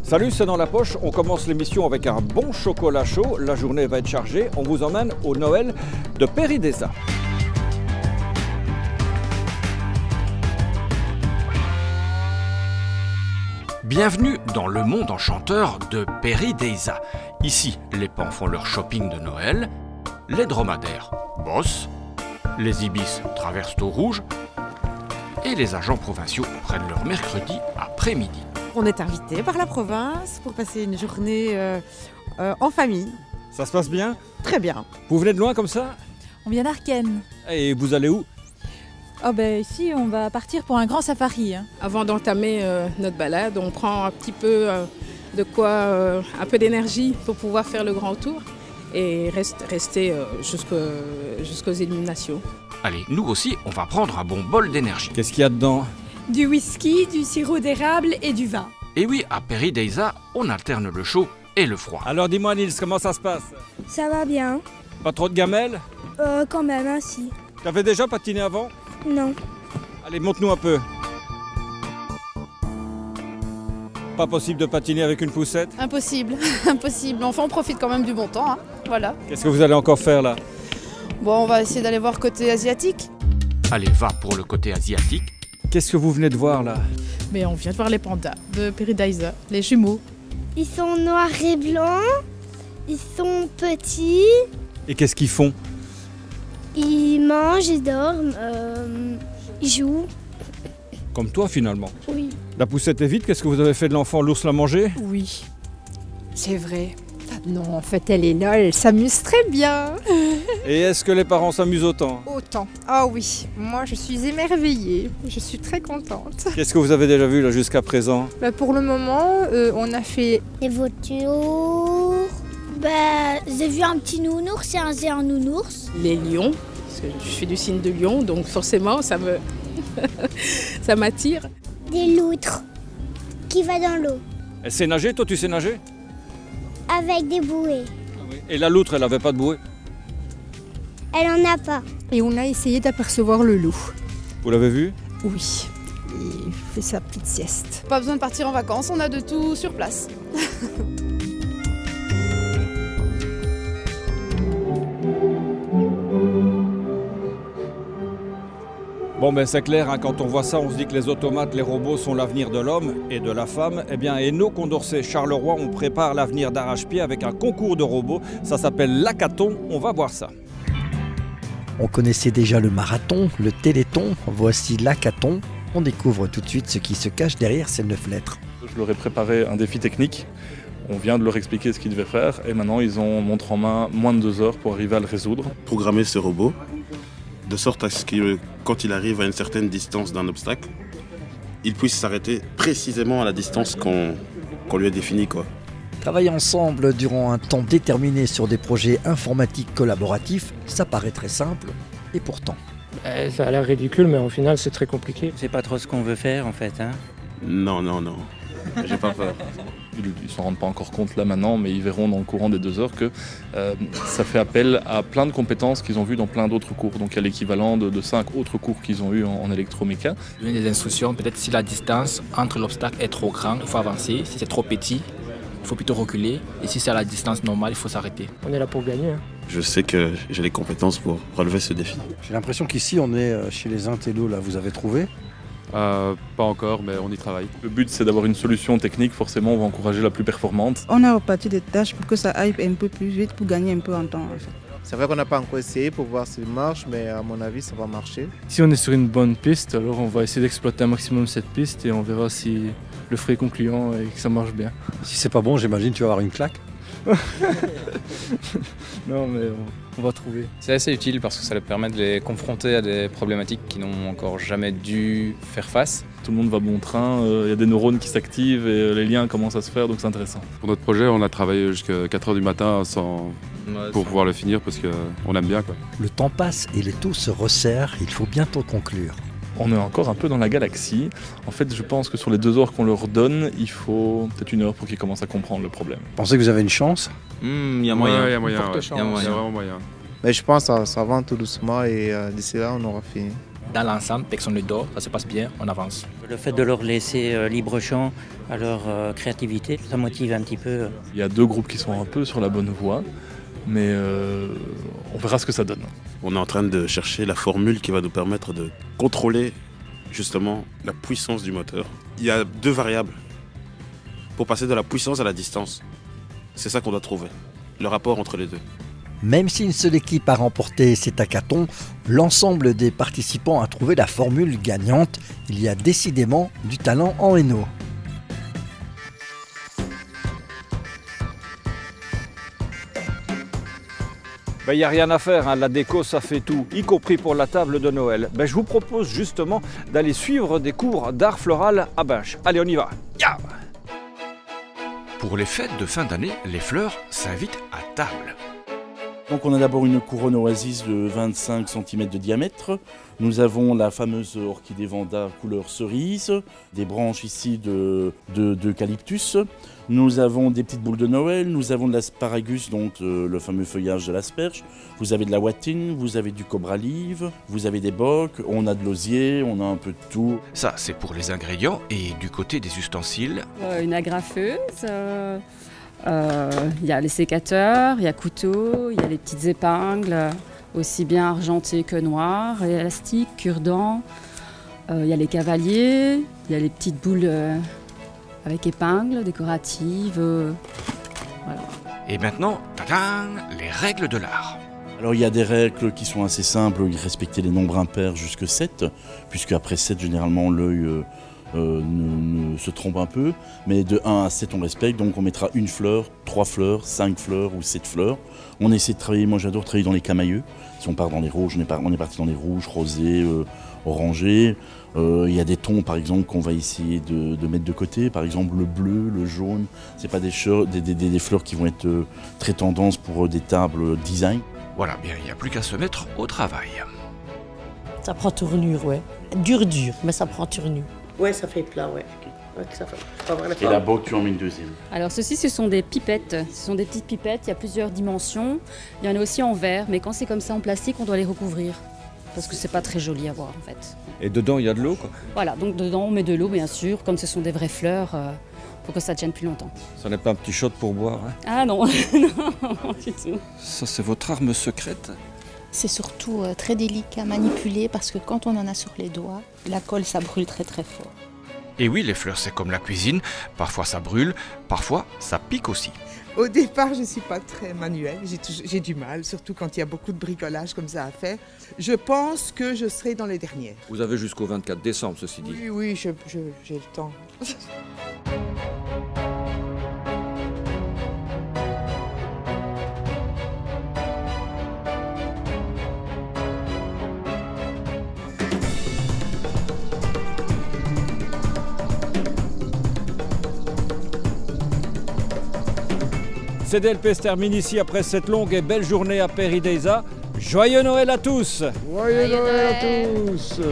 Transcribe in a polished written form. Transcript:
Salut, c'est dans la poche. On commence l'émission avec un bon chocolat chaud. La journée va être chargée. On vous emmène au Noël de Péri-Daiza. Bienvenue dans le monde enchanteur de Péri-Daiza. Ici, les pans font leur shopping de Noël, les dromadaires bossent, les ibis traversent au rouge et les agents provinciaux prennent leur mercredi après-midi. On est invité par la province pour passer une journée en famille. Ça se passe bien? Très bien. Vous venez de loin comme ça? On vient d'Arken. Et vous allez où? Oh ben ici on va partir pour un grand safari. Avant d'entamer notre balade, on prend un petit peu de quoi, un peu d'énergie pour pouvoir faire le grand tour et rester jusqu'aux illuminations. Allez, nous aussi, on va prendre un bon bol d'énergie. Qu'est-ce qu'il y a dedans? Du whisky, du sirop d'érable et du vin. Et oui, à Péri-Daiza, on alterne le chaud et le froid. Alors dis-moi Nils, comment ça se passe? Ça va bien. Pas trop de gamelles? Quand même, hein, si. T'avais déjà patiné avant? Non. Allez, monte-nous un peu. Pas possible de patiner avec une poussette? Impossible, impossible. Enfin on profite quand même du bon temps, hein. Voilà. Qu'est-ce que vous allez encore faire là? Bon, on va essayer d'aller voir côté asiatique. Allez, va pour le côté asiatique. Qu'est-ce que vous venez de voir là? Mais on vient de voir les pandas de Péri-Daiza, les jumeaux. Ils sont noirs et blancs. Ils sont petits. Et qu'est-ce qu'ils font? Ils mangent, ils dorment, ils jouent. Comme toi finalement. Oui. La poussette est vide, qu'est-ce que vous avez fait de l'enfant? L'ours l'a mangé? Oui, c'est vrai. Non, en fait, elle est là, elle s'amuse très bien. Et est-ce que les parents s'amusent autant? Autant. Ah oui, moi je suis émerveillée. Je suis très contente. Qu'est-ce que vous avez déjà vu là jusqu'à présent? Pour le moment, on a fait... Les voitures. J'ai vu un petit nounours et un nounours. Les lions, parce que je fais du signe de lion, donc forcément ça ça m'attire. Des loutres qui va dans l'eau. Elle sait nager, toi tu sais nager? Avec des bouées. Et la loutre, elle avait pas de bouée? Elle en a pas. Et on a essayé d'apercevoir le loup. Vous l'avez vu? Oui, il fait sa petite sieste. Pas besoin de partir en vacances, on a de tout sur place. Bon ben c'est clair, hein, quand on voit ça, on se dit que les automates, les robots sont l'avenir de l'homme et de la femme. Eh bien, et nous, Condorcet Charleroi, on prépare l'avenir d'arrache-pied avec un concours de robots. Ça s'appelle l'hackathon, on va voir ça. On connaissait déjà le marathon, le téléthon, voici l'hackathon. On découvre tout de suite ce qui se cache derrière ces 9 lettres. Je leur ai préparé un défi technique. On vient de leur expliquer ce qu'ils devaient faire et maintenant ils ont montre en main moins de 2 heures pour arriver à le résoudre. Programmer ce robot de sorte à ce que quand il arrive à une certaine distance d'un obstacle, il puisse s'arrêter précisément à la distance qu'on lui a définie, quoi. Travailler ensemble durant un temps déterminé sur des projets informatiques collaboratifs, ça paraît très simple, et pourtant. Ça a l'air ridicule, mais au final c'est très compliqué. C'est pas trop ce qu'on veut faire en fait, hein? Non, j'ai pas peur. Ils ne s'en rendent pas encore compte là maintenant, mais ils verront dans le courant des 2 heures que ça fait appel à plein de compétences qu'ils ont vues dans plein d'autres cours. Donc il y a l'équivalent de 5 autres cours qu'ils ont eu en électroméca. Donner des instructions, peut-être si la distance entre l'obstacle est trop grande, il faut avancer. Si c'est trop petit, il faut plutôt reculer. Et si c'est à la distance normale, il faut s'arrêter. On est là pour gagner. Hein. Je sais que j'ai les compétences pour relever ce défi. J'ai l'impression qu'ici on est chez les intellos, là vous avez trouvé? Pas encore, mais on y travaille. Le but c'est d'avoir une solution technique, forcément on va encourager la plus performante. On a reparti des tâches pour que ça aille un peu plus vite, pour gagner un peu en temps. En fait. C'est vrai qu'on n'a pas encore essayé pour voir s'il marche, mais à mon avis ça va marcher. Si on est sur une bonne piste, alors on va essayer d'exploiter un maximum cette piste et on verra si le frais est concluant et que ça marche bien. Si c'est pas bon, j'imagine tu vas avoir une claque. Non mais on va trouver. C'est assez utile parce que ça leur permet de les confronter à des problématiques qu'ils n'ont encore jamais dû faire face. Tout le monde va bon train, il y a des neurones qui s'activent et les liens commencent à se faire, donc c'est intéressant. Pour notre projet, on a travaillé jusqu'à 4h du matin pour pouvoir le finir parce qu'on aime bien, quoi. Le temps passe et les taux se resserrent, il faut bientôt conclure. On est encore un peu dans la galaxie. En fait, je pense que sur les 2 heures qu'on leur donne, il faut peut-être 1 heure pour qu'ils commencent à comprendre le problème. Vous pensez que vous avez une chance? Il y a moyen. Il y a moyen, ouais. Il y a vraiment moyen. Mais je pense que ça avance tout doucement et d'ici là on aura fini. dans l'ensemble, personne ne dort, ça se passe bien, on avance. Le fait de leur laisser libre champ à leur créativité, ça motive un petit peu. Il y a 2 groupes qui sont un peu sur la bonne voie, mais on verra ce que ça donne. On est en train de chercher la formule qui va nous permettre de contrôler justement la puissance du moteur. Il y a 2 variables pour passer de la puissance à la distance. C'est ça qu'on doit trouver, le rapport entre les deux. Même si une seule équipe a remporté cet hackathon, l'ensemble des participants a trouvé la formule gagnante. Il y a décidément du talent en Hainaut. Il n'y a rien à faire, hein. La déco ça fait tout, y compris pour la table de Noël. Je vous propose justement d'aller suivre des cours d'art floral à Binche. Allez, on y va. Yeah. Pour les fêtes de fin d'année, les fleurs s'invitent à table. Donc on a d'abord une couronne oasis de 25 cm de diamètre. Nous avons la fameuse orchidée Vanda couleur cerise, des branches ici d'eucalyptus. Nous avons des petites boules de Noël, nous avons de l'asparagus, donc le fameux feuillage de l'asperge. Vous avez de la watine, vous avez du cobralive, vous avez des bocs, on a de l'osier, on a un peu de tout. Ça, c'est pour les ingrédients. Et du côté des ustensiles, une agrafeuse. Il y a les sécateurs, il y a couteau, il y a les petites épingles, aussi bien argentées que noires, élastiques, cure-dents. Il y a les cavaliers, il y a les petites boules avec épingles décoratives. Voilà. Et maintenant, tadam, les règles de l'art. Alors il y a des règles qui sont assez simples, respecter les nombres impairs jusque 7, puisque après 7, généralement, l'œil se trompe un peu, mais de 1 à 7 on respecte, donc on mettra 1 fleur, 3 fleurs, 5 fleurs ou 7 fleurs. On essaie de travailler, moi j'adore travailler dans les camailleux, si on part dans les rouges, on est parti dans les rouges, rosés, orangés. Il y a des tons par exemple qu'on va essayer de mettre de côté, par exemple le bleu, le jaune, c'est pas des fleurs qui vont être très tendance pour des tables design. Voilà, bien, il n'y a plus qu'à se mettre au travail. Ça prend tournure, ouais. Dur, mais ça prend tournure. Ouais, ça fait plat, ouais. Et la boque, tu en mets une deuxième. Alors ceci, ce sont des pipettes. Ce sont des petites pipettes, il y a plusieurs dimensions. Il y en a aussi en verre, mais quand c'est comme ça en plastique, on doit les recouvrir. Parce que c'est pas très joli à voir en fait. Et dedans, il y a de l'eau, quoi. Voilà, donc dedans on met de l'eau bien sûr, comme ce sont des vraies fleurs, pour que ça tienne plus longtemps. Ça n'est pas un petit shot pour boire, hein? Ah non, non, du tout. Ça, c'est votre arme secrète? C'est surtout très délicat à manipuler parce que quand on en a sur les doigts, la colle ça brûle très très fort. Et oui, les fleurs c'est comme la cuisine, parfois ça brûle, parfois ça pique aussi. Au départ, je ne suis pas très manuelle, j'ai du mal, surtout quand il y a beaucoup de bricolage comme ça à faire. Je pense que je serai dans les dernières. Vous avez jusqu'au 24 décembre, ceci dit. Oui, oui, j'ai le temps. CDLP se termine ici après cette longue et belle journée à Péri d'Eiza. Joyeux Noël à tous! Joyeux Noël à tous!